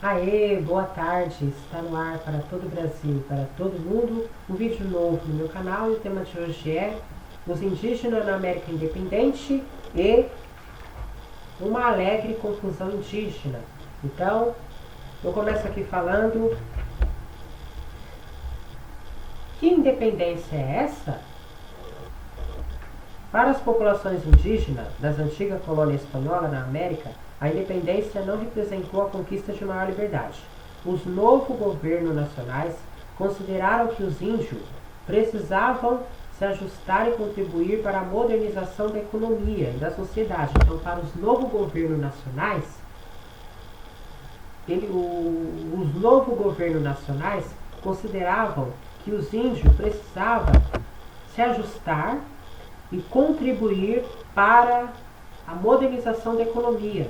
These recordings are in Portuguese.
Aê, boa tarde! Está no ar para todo o Brasil, para todo mundo, um vídeo novo no meu canal e o tema de hoje é os indígenas na América Independente e uma alegre confusão indígena. Então, eu começo aqui falando: que independência é essa? Para as populações indígenas das antigas colônias espanholas na América, a independência não representou a conquista de maior liberdade. Os novos governos nacionais consideraram que os índios precisavam se ajustar e contribuir para a modernização da economia e da sociedade. Então, para os novos governos nacionais, os novos governos nacionais consideravam que os índios precisavam se ajustar e contribuir para a modernização da economia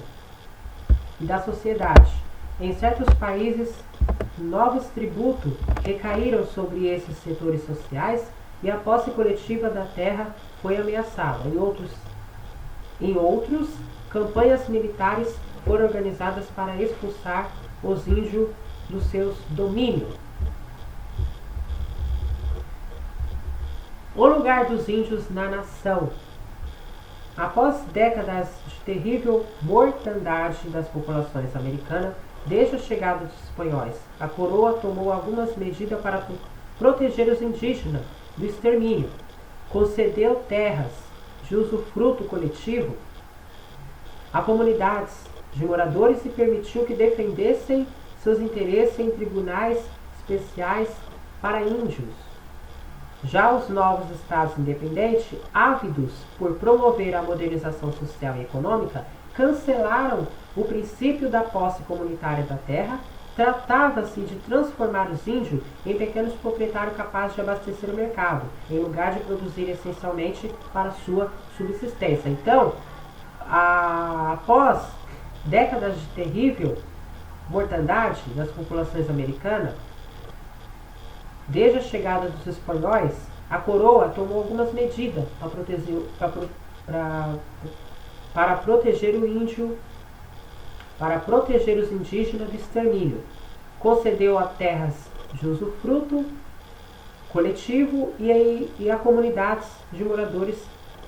e da sociedade. Em certos países, novos tributos recaíram sobre esses setores sociais e a posse coletiva da terra foi ameaçada. Em outros, campanhas militares foram organizadas para expulsar os índios dos seus domínios. O lugar dos índios na nação. Após décadas de terrível mortandade das populações americanas, desde a chegada dos espanhóis, a coroa tomou algumas medidas para proteger os indígenas do extermínio. Concedeu terras de usufruto coletivo a comunidades de moradores e permitiu que defendessem seus interesses em tribunais especiais para índios. Já os novos estados independentes, ávidos por promover a modernização social e econômica, cancelaram o princípio da posse comunitária da terra. Tratava-se de transformar os índios em pequenos proprietários capazes de abastecer o mercado, em lugar de produzir essencialmente para sua subsistência. Então, após décadas de terrível mortandade das populações americanas, desde a chegada dos espanhóis, a coroa tomou algumas medidas para proteger o índio, para proteger os indígenas do extermínio. Concedeu a terras de usufruto coletivo e a comunidades de moradores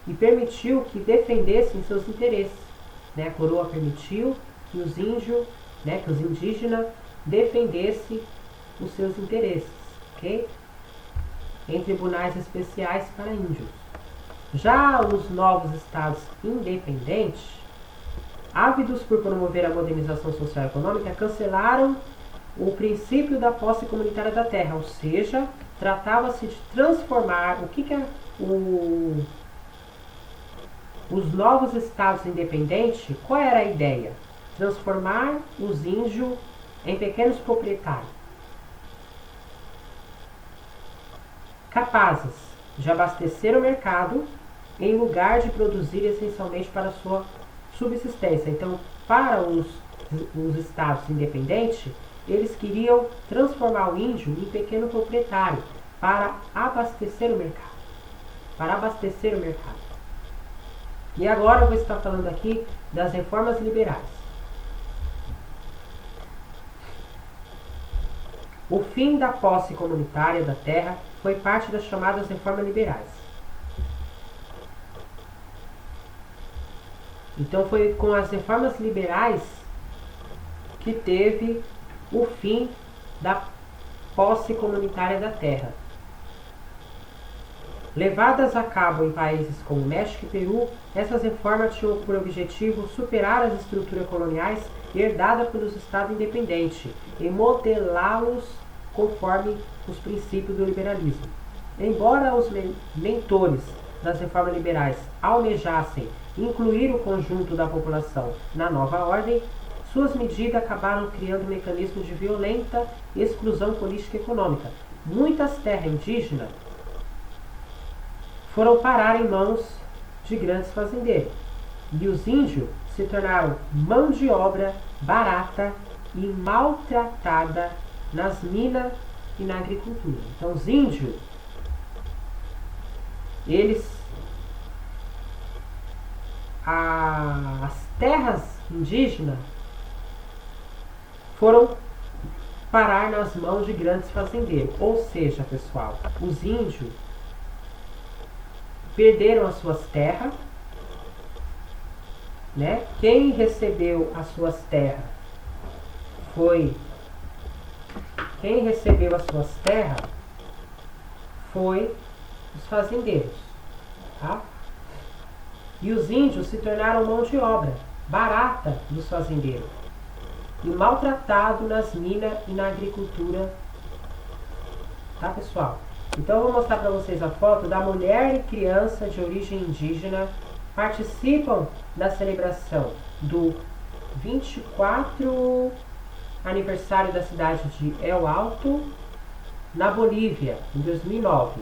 e permitiu que defendessem seus interesses. A coroa permitiu que os índios, que os indígenas defendessem os seus interesses. Okay? Em tribunais especiais para índios. Já os novos estados independentes, ávidos por promover a modernização social e econômica, cancelaram o princípio da posse comunitária da terra, ou seja, tratava-se de transformar os novos estados independentes. Qual era a ideia? Transformar os índios em pequenos proprietários capazes de abastecer o mercado em lugar de produzir essencialmente para a sua subsistência. Então, para os estados independentes, eles queriam transformar o índio em pequeno proprietário para abastecer o mercado. E agora eu vou estar falando aqui das reformas liberais. O fim da posse comunitária da terra foi parte das chamadas reformas liberais. Então foi com as reformas liberais que teve o fim da posse comunitária da terra. Levadas a cabo em países como México e Peru, essas reformas tinham por objetivo superar as estruturas coloniais herdadas pelos estados independentes e modelá-los conforme os princípios do liberalismo. Embora os mentores das reformas liberais almejassem incluir o conjunto da população na nova ordem, suas medidas acabaram criando mecanismos de violenta exclusão política e econômica. Muitas terras indígenas foram parar em mãos de grandes fazendeiros, e os índios se tornaram mão de obra barata e maltratada nas minas e na agricultura. Então, os índios, as terras indígenas foram parar nas mãos de grandes fazendeiros. Ou seja, pessoal, os índios perderam as suas terras, né? Quem recebeu as suas terras foi os fazendeiros, tá? E os índios se tornaram mão de obra barata dos fazendeiros e maltratado nas minas e na agricultura, tá, pessoal? Então eu vou mostrar para vocês a foto da mulher e criança de origem indígena participam da celebração do 24 aniversário da cidade de El Alto, na Bolívia, em 2009.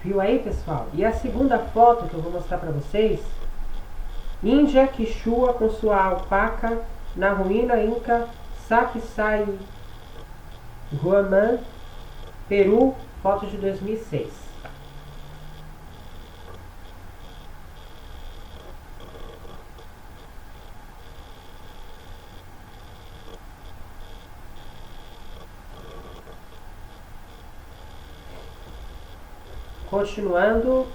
Viu aí, pessoal? E a segunda foto que eu vou mostrar para vocês, Índia Quichua com sua alpaca na ruína Inca Sacsayhuamán, Peru, foto de 2006. Continuando,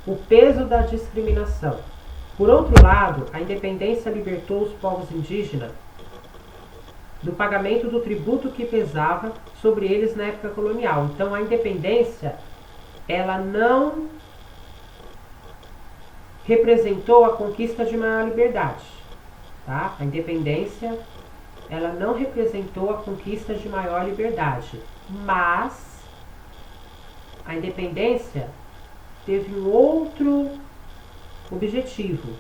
o peso da discriminação. Por outro lado, a independência libertou os povos indígenas do pagamento do tributo que pesava sobre eles na época colonial. Então, a independência, ela não representou a conquista de maior liberdade, tá? A independência, ela não representou a conquista de maior liberdade, mas a independência teve um outro objetivo.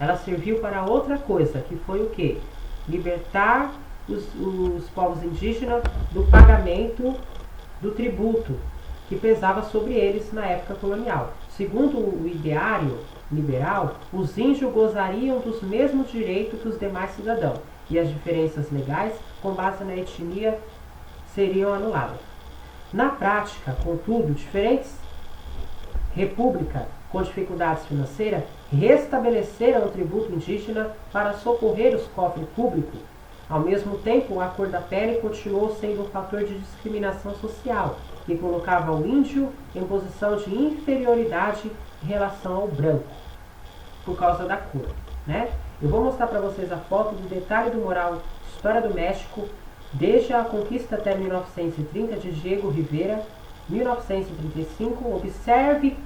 Ela serviu para outra coisa, que foi o quê? Libertar os povos indígenas do pagamento do tributo que pesava sobre eles na época colonial. Segundo o ideário liberal, os índios gozariam dos mesmos direitos que os demais cidadãos, e as diferenças legais, com base na etnia, seriam anuladas. Na prática, contudo, diferentes repúblicas com dificuldades financeiras restabeleceram o tributo indígena para socorrer os cofres públicos. Ao mesmo tempo, a cor da pele continuou sendo um fator de discriminação social, que colocava o índio em posição de inferioridade em relação ao branco, por causa da cor, né? Eu vou mostrar para vocês a foto do detalhe do moral História do México, desde a conquista até 1930, de Diego Rivera, 1935. Observe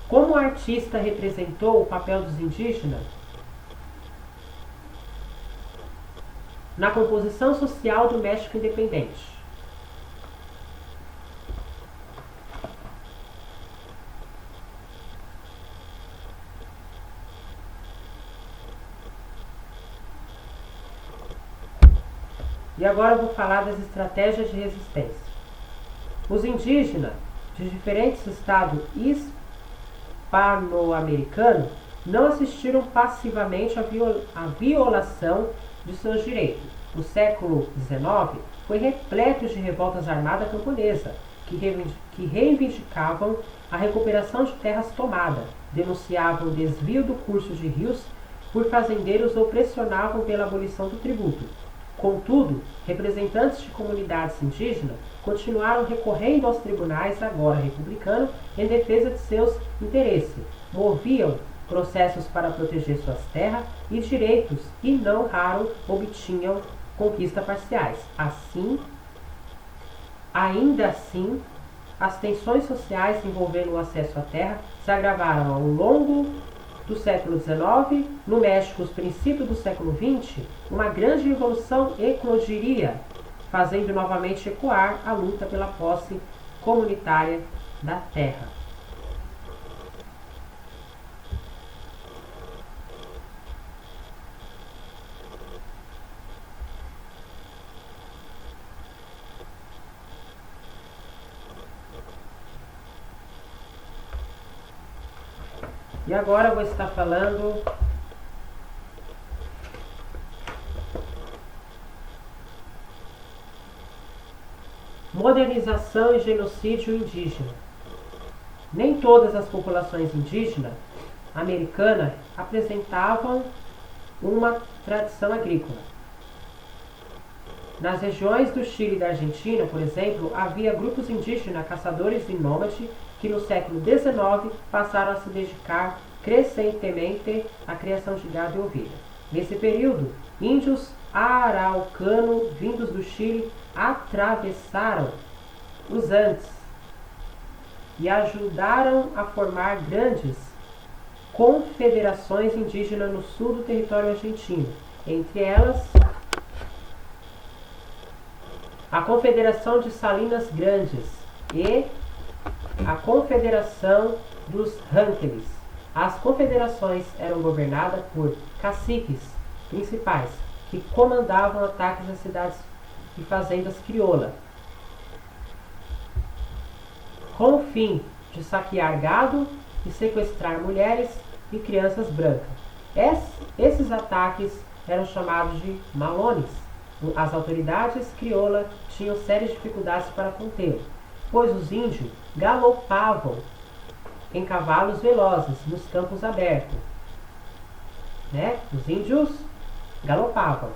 como o artista representou o papel dos indígenas na composição social do México independente. E agora eu vou falar das estratégias de resistência. Os indígenas de diferentes estados hispano-americanos não assistiram passivamente à violação de seus direitos. O século XIX foi repleto de revoltas armadas camponesas que reivindicavam a recuperação de terras tomadas, denunciavam o desvio do curso de rios por fazendeiros ou pressionavam pela abolição do tributo. Contudo, representantes de comunidades indígenas continuaram recorrendo aos tribunais, agora republicanos, em defesa de seus interesses. Moviam processos para proteger suas terras e direitos e, não raro, obtinham conquistas parciais. Ainda assim, as tensões sociais envolvendo o acesso à terra se agravaram ao longo do século XIX. No México, os princípios do século XX, uma grande revolução eclodiria, fazendo novamente ecoar a luta pela posse comunitária da terra. E agora eu vou estar falando modernização e genocídio indígena. Nem todas as populações indígenas americanas apresentavam uma tradição agrícola. Nas regiões do Chile e da Argentina, por exemplo, havia grupos indígenas caçadores e nômades que no século XIX passaram a se dedicar crescentemente à criação de gado e ovelha. Nesse período, índios araucanos vindos do Chile atravessaram os Andes e ajudaram a formar grandes confederações indígenas no sul do território argentino, entre elas a Confederação de Salinas Grandes e a Confederação dos Ranqueles. As confederações eram governadas por caciques principais, que comandavam ataques às cidades e fazendas crioulas, com o fim de saquear gado e sequestrar mulheres e crianças brancas. Esses ataques eram chamados de malones. As autoridades crioulas tinham sérias dificuldades para contê-lo, pois os índios galopavam em cavalos velozes nos campos abertos. Os índios galopavam.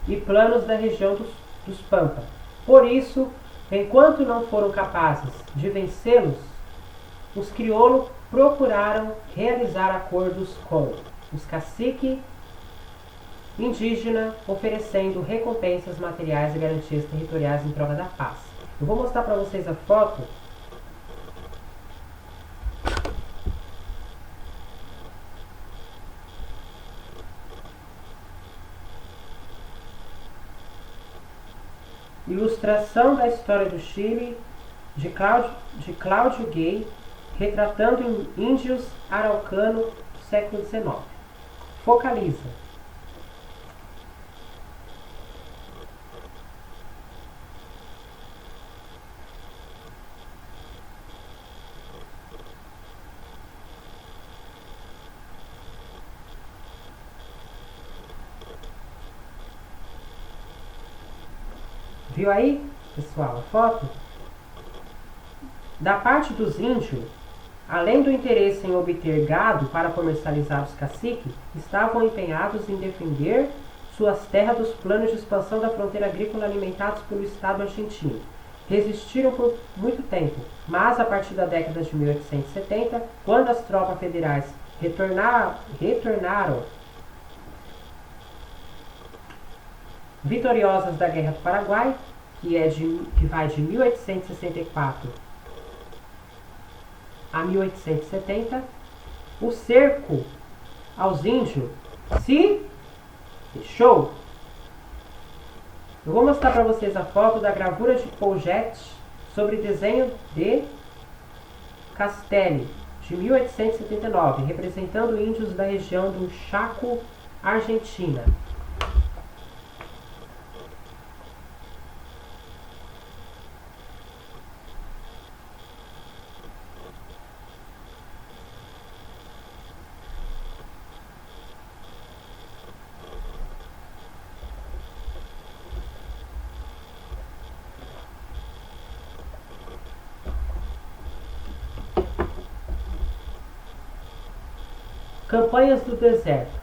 E planos da região dos Pampa. Por isso, enquanto não foram capazes de vencê-los, os crioulos procuraram realizar acordos com os caciques indígenas, oferecendo recompensas materiais e garantias territoriais em troca da paz. Eu vou mostrar para vocês a foto Ilustração da História do Chile, de Cláudio Gay, retratando índios araucanos do século XIX. Focaliza. Viu aí, pessoal, a foto? Da parte dos índios, além do interesse em obter gado para comercializar os caciques, estavam empenhados em defender suas terras dos planos de expansão da fronteira agrícola alimentados pelo Estado argentino. Resistiram por muito tempo, mas a partir da década de 1870, quando as tropas federais retornaram vitoriosas da Guerra do Paraguai, que vai de 1864 a 1870, o cerco aos índios se fechou. Eu vou mostrar para vocês a foto da gravura de Pouget sobre desenho de Castelli, de 1879, representando índios da região do Chaco, Argentina. Campanhas do deserto.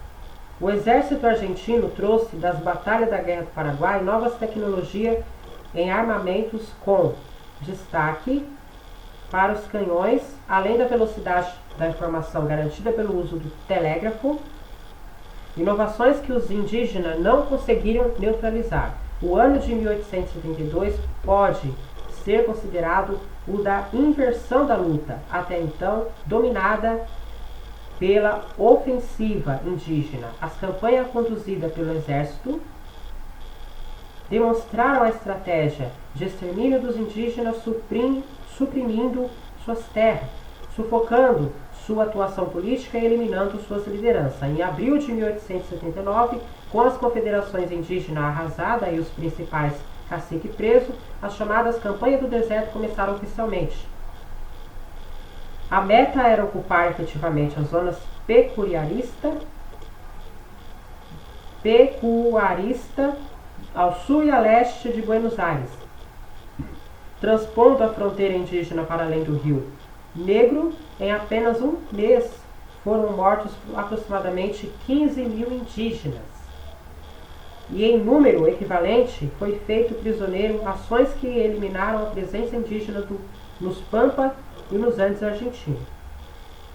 O exército argentino trouxe das batalhas da Guerra do Paraguai novas tecnologias em armamentos com destaque para os canhões, além da velocidade da informação garantida pelo uso do telégrafo, inovações que os indígenas não conseguiram neutralizar. O ano de 1872 pode ser considerado o da inversão da luta, até então dominada pela ofensiva indígena. As campanhas conduzidas pelo exército demonstraram a estratégia de extermínio dos indígenas, suprimindo suas terras, sufocando sua atuação política e eliminando suas lideranças. Em abril de 1879, Com as confederações indígenas arrasadas e os principais caciques presos, as chamadas campanhas do deserto começaram oficialmente. A meta era ocupar efetivamente as zonas pecuarista ao sul e a leste de Buenos Aires, transpondo a fronteira indígena para além do Rio Negro. Em apenas um mês foram mortos aproximadamente 15 mil indígenas. E em número equivalente foi feito prisioneiro ações que eliminaram a presença indígena nos Pampa e nos Andes argentinos.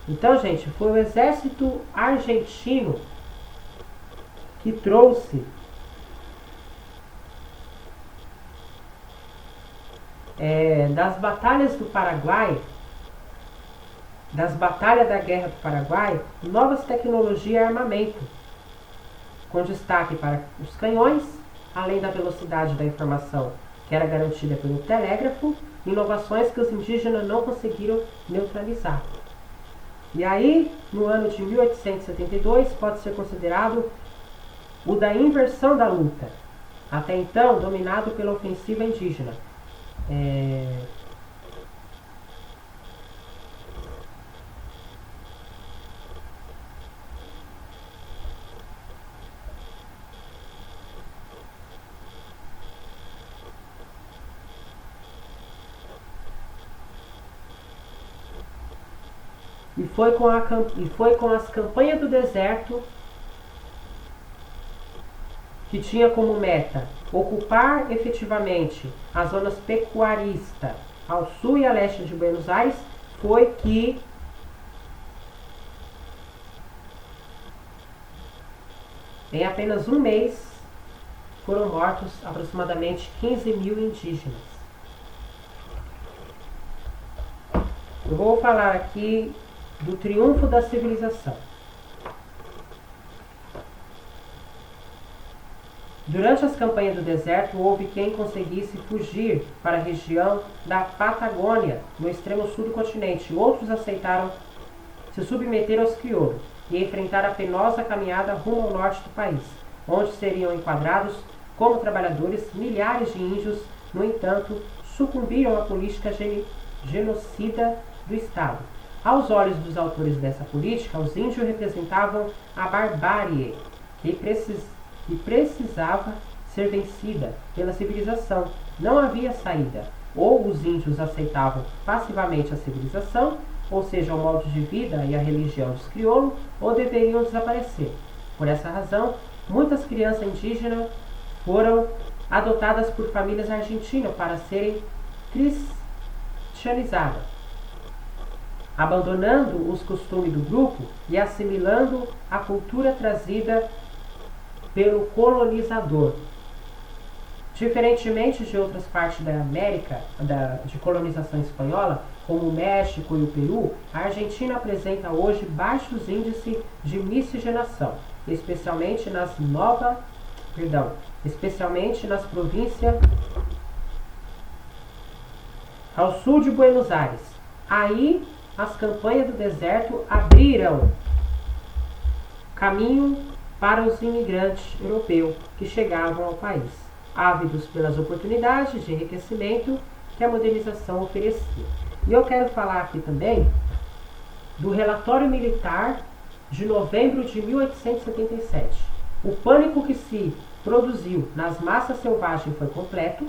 Então, gente, foi o exército argentino que trouxe das batalhas do Paraguai, das batalhas da Guerra do Paraguai, novas tecnologias e armamento, com destaque para os canhões, além da velocidade da informação que era garantida pelo telégrafo, inovações que os indígenas não conseguiram neutralizar. E aí, no ano de 1872, pode ser considerado o da inversão da luta, até então dominado pela ofensiva indígena. E foi com as campanhas do deserto que tinha como meta ocupar efetivamente as zonas pecuaristas ao sul e a leste de Buenos Aires, foi que em apenas um mês foram mortos aproximadamente 15 mil indígenas. Eu vou falar aqui do triunfo da civilização. Durante as campanhas do deserto, houve quem conseguisse fugir para a região da Patagônia, no extremo sul do continente. Outros aceitaram se submeter aos crioulos e enfrentar a penosa caminhada rumo ao norte do país, onde seriam enquadrados como trabalhadores. Milhares de índios, no entanto, sucumbiram à política genocida do Estado. Aos olhos dos autores dessa política, os índios representavam a barbárie que precisava ser vencida pela civilização. Não havia saída. Ou os índios aceitavam passivamente a civilização, ou seja, o modo de vida e a religião dos crioulos, ou deveriam desaparecer. Por essa razão, muitas crianças indígenas foram adotadas por famílias argentinas para serem cristianizadas, abandonando os costumes do grupo e assimilando a cultura trazida pelo colonizador. Diferentemente de outras partes da América, de colonização espanhola, como o México e o Peru, a Argentina apresenta hoje baixos índices de miscigenação, especialmente nas províncias ao sul de Buenos Aires. Aí, as campanhas do deserto abriram caminho para os imigrantes europeus que chegavam ao país, ávidos pelas oportunidades de enriquecimento que a modernização oferecia. E eu quero falar aqui também do relatório militar de novembro de 1877. O pânico que se produziu nas massas selvagens foi completo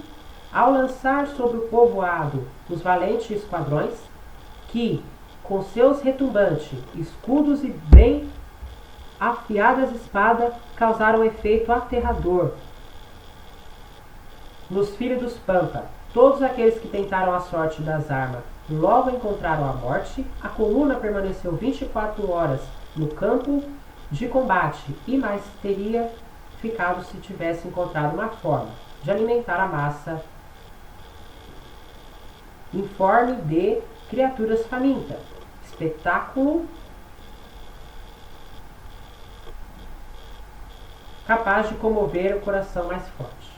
ao lançar sobre o povoado os valentes esquadrões que, com seus retumbantes escudos e bem afiadas espadas, causaram efeito aterrador nos filhos dos Pampa. Todos aqueles que tentaram a sorte das armas logo encontraram a morte. A coluna permaneceu 24 horas no campo de combate e mais teria ficado se tivesse encontrado uma forma de alimentar a massa informe de criaturas famintas. Espetáculo capaz de comover o coração mais forte.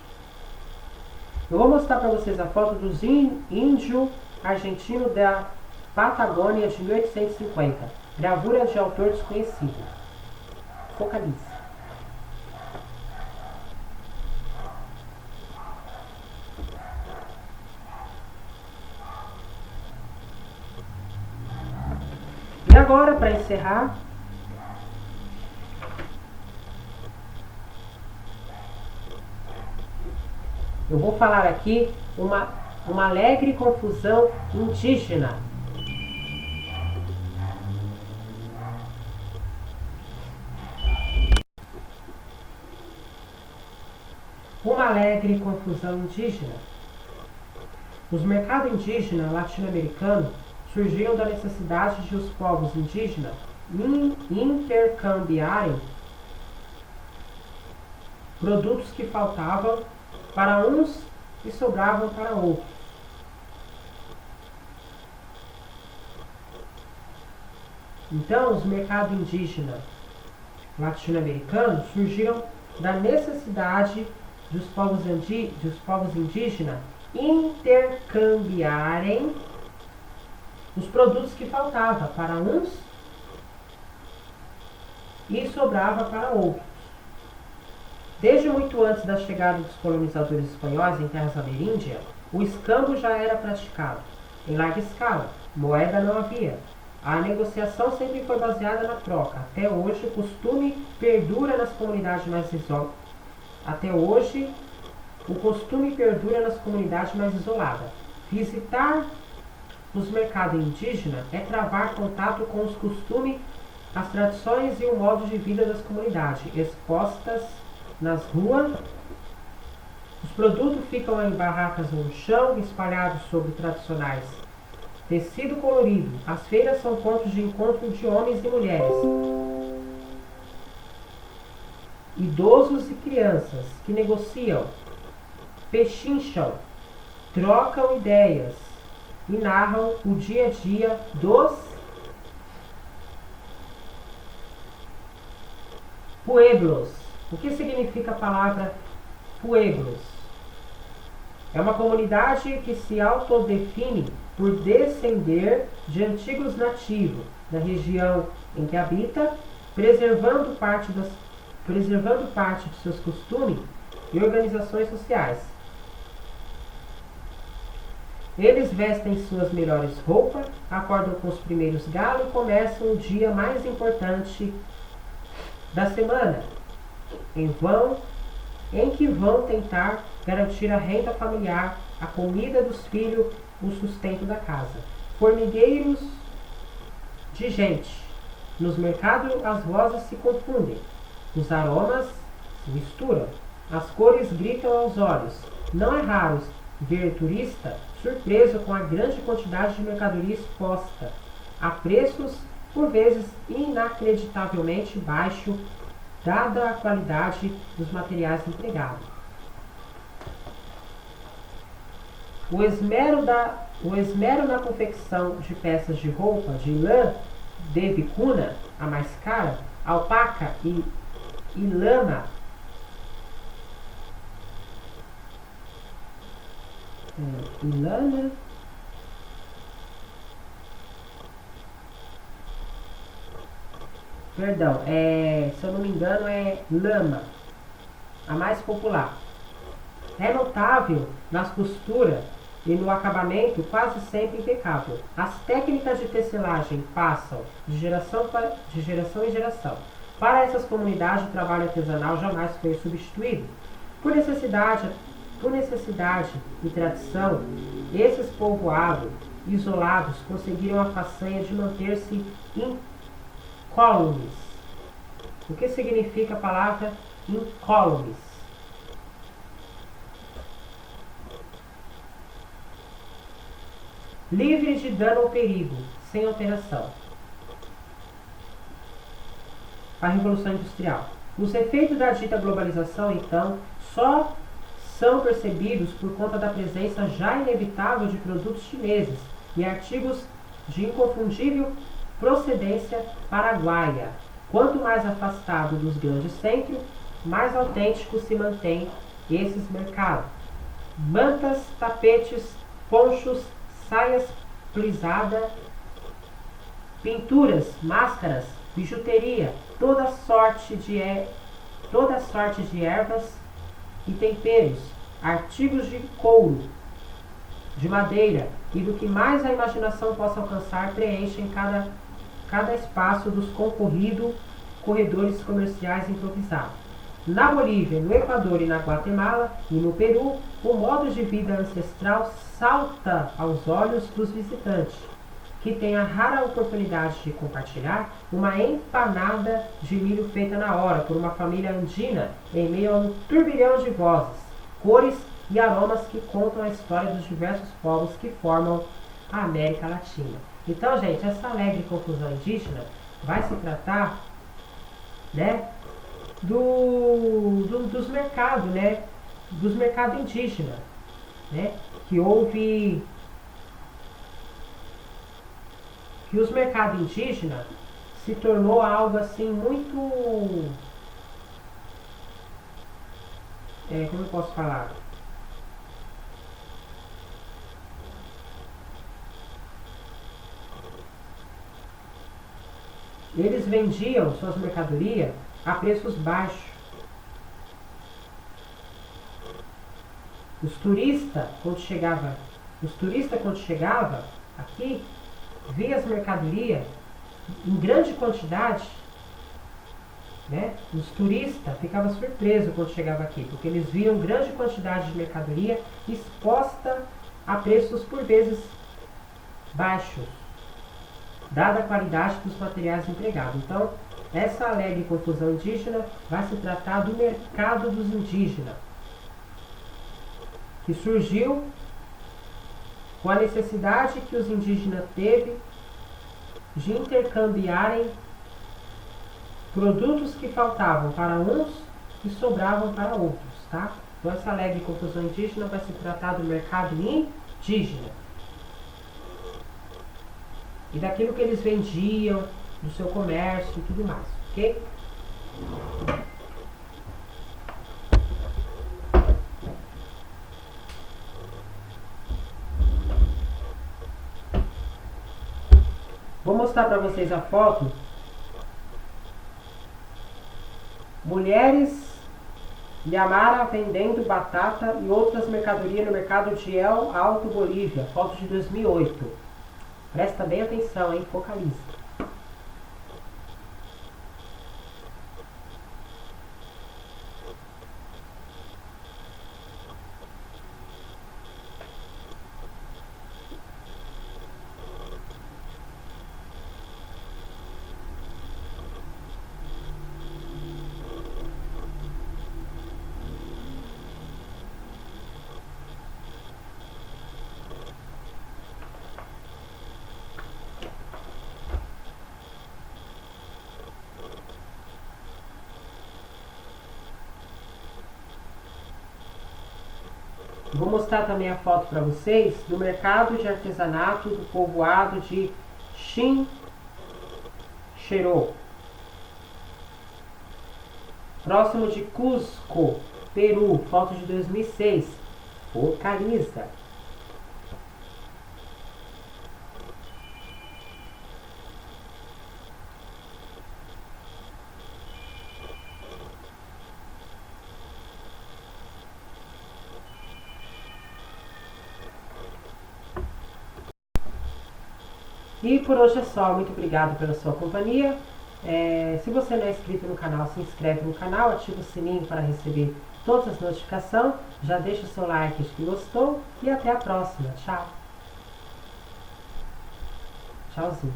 Eu vou mostrar para vocês a foto dos índios argentinos da Patagônia de 1850. Gravura de autor desconhecido. Focalize. agora, para encerrar, eu vou falar aqui uma alegre confusão indígena. Uma alegre confusão indígena. Os mercados indígenas latino-americanos surgiram da necessidade de os povos indígenas intercambiarem produtos que faltavam para uns e sobravam para outros. Então, os mercados indígenas latino-americanos surgiram da necessidade dos povos indígenas intercambiarem os produtos que faltavam para uns e sobrava para outros. Desde muito antes da chegada dos colonizadores espanhóis em terras ameríndias, o escambo já era praticado em larga escala. Moeda não havia. A negociação sempre foi baseada na troca. Até hoje, o costume perdura nas comunidades mais isoladas. Visitar os mercados indígenas é travar contato com os costumes, as tradições e o modo de vida das comunidades expostas nas ruas. Os produtos ficam em barracas ou no chão, espalhados sobre tradicionais tecido colorido. As feiras são pontos de encontro de homens e mulheres, idosos e crianças, que negociam, pechincham, trocam ideias e narram o dia a dia dos pueblos. O que significa a palavra pueblos? É uma comunidade que se autodefine por descender de antigos nativos da região em que habita, preservando parte de seus costumes e organizações sociais. Eles vestem suas melhores roupas, acordam com os primeiros galos e começam o dia mais importante da semana, em que vão tentar garantir a renda familiar, a comida dos filhos, o sustento da casa. Formigueiros de gente. Nos mercados as vozes se confundem, os aromas se misturam, as cores gritam aos olhos. Não é raro ver turista surpreso com a grande quantidade de mercadoria exposta a preços por vezes inacreditavelmente baixos, dada a qualidade dos materiais empregados. O esmero na confecção de peças de roupa de lã de vicuna, a mais cara, alpaca e lama, lana, perdão, se eu não me engano é lama, a mais popular. É notável nas costuras e no acabamento quase sempre impecável. As técnicas de tecelagem passam de geração em geração. Para essas comunidades, o trabalho artesanal jamais foi substituído. Por necessidade e tradição, esses povoados isolados conseguiram a façanha de manter-se incólumes. O que significa a palavra incólumes? Livre de dano ou perigo, sem alteração. A Revolução Industrial. Os efeitos da dita globalização, então, só são percebidos por conta da presença já inevitável de produtos chineses e artigos de inconfundível procedência paraguaia. Quanto mais afastado dos grandes centros, mais autênticos se mantêm esses mercados. Mantas, tapetes, ponchos, saias plisadas, pinturas, máscaras, bijuteria, toda sorte de ervas e temperos, artigos de couro, de madeira e do que mais a imaginação possa alcançar preenchem cada cada espaço dos concorridos corredores comerciais improvisados. Na Bolívia, no Equador e na Guatemala e no Peru, o modo de vida ancestral salta aos olhos dos visitantes, que têm a rara oportunidade de compartilhar uma empanada de milho feita na hora por uma família andina em meio a um turbilhão de vozes, cores e aromas que contam a história dos diversos povos que formam a América Latina. Então, gente, essa alegre confusão indígena vai se tratar, né, dos mercados, né, dos mercados indígenas, né, que os mercados indígenas se tornou algo assim muito, como eu posso falar? Eles vendiam suas mercadorias a preços baixos. Os turistas, quando chegavam aqui, via as mercadorias em grande quantidade, né? Os turistas ficavam surpresos quando chegavam aqui, porque eles viam grande quantidade de mercadoria exposta a preços por vezes baixos, dada a qualidade dos materiais empregados. Então, essa alegre confusão indígena vai se tratar do mercado dos indígenas, que surgiu com a necessidade que os indígenas teve de intercambiarem produtos que faltavam para uns e sobravam para outros, tá? Então essa alegre confusão indígena vai se tratar do mercado indígena e daquilo que eles vendiam, do seu comércio e tudo mais, ok? Vou mostrar para vocês a foto. Mulheres de Amara vendendo batata e outras mercadorias no mercado de El Alto, Bolívia. Foto de 2008. Presta bem atenção, hein? Focaliza. Vou mostrar também a foto para vocês do mercado de artesanato do povoado de Chinchero, próximo de Cusco, Peru, foto de 2006. Focaliza. E por hoje é só. Muito obrigado pela sua companhia. Se você não é inscrito no canal, se inscreve no canal, ativa o sininho para receber todas as notificações. Já deixa o seu like se gostou e até a próxima. Tchau. Tchauzinho.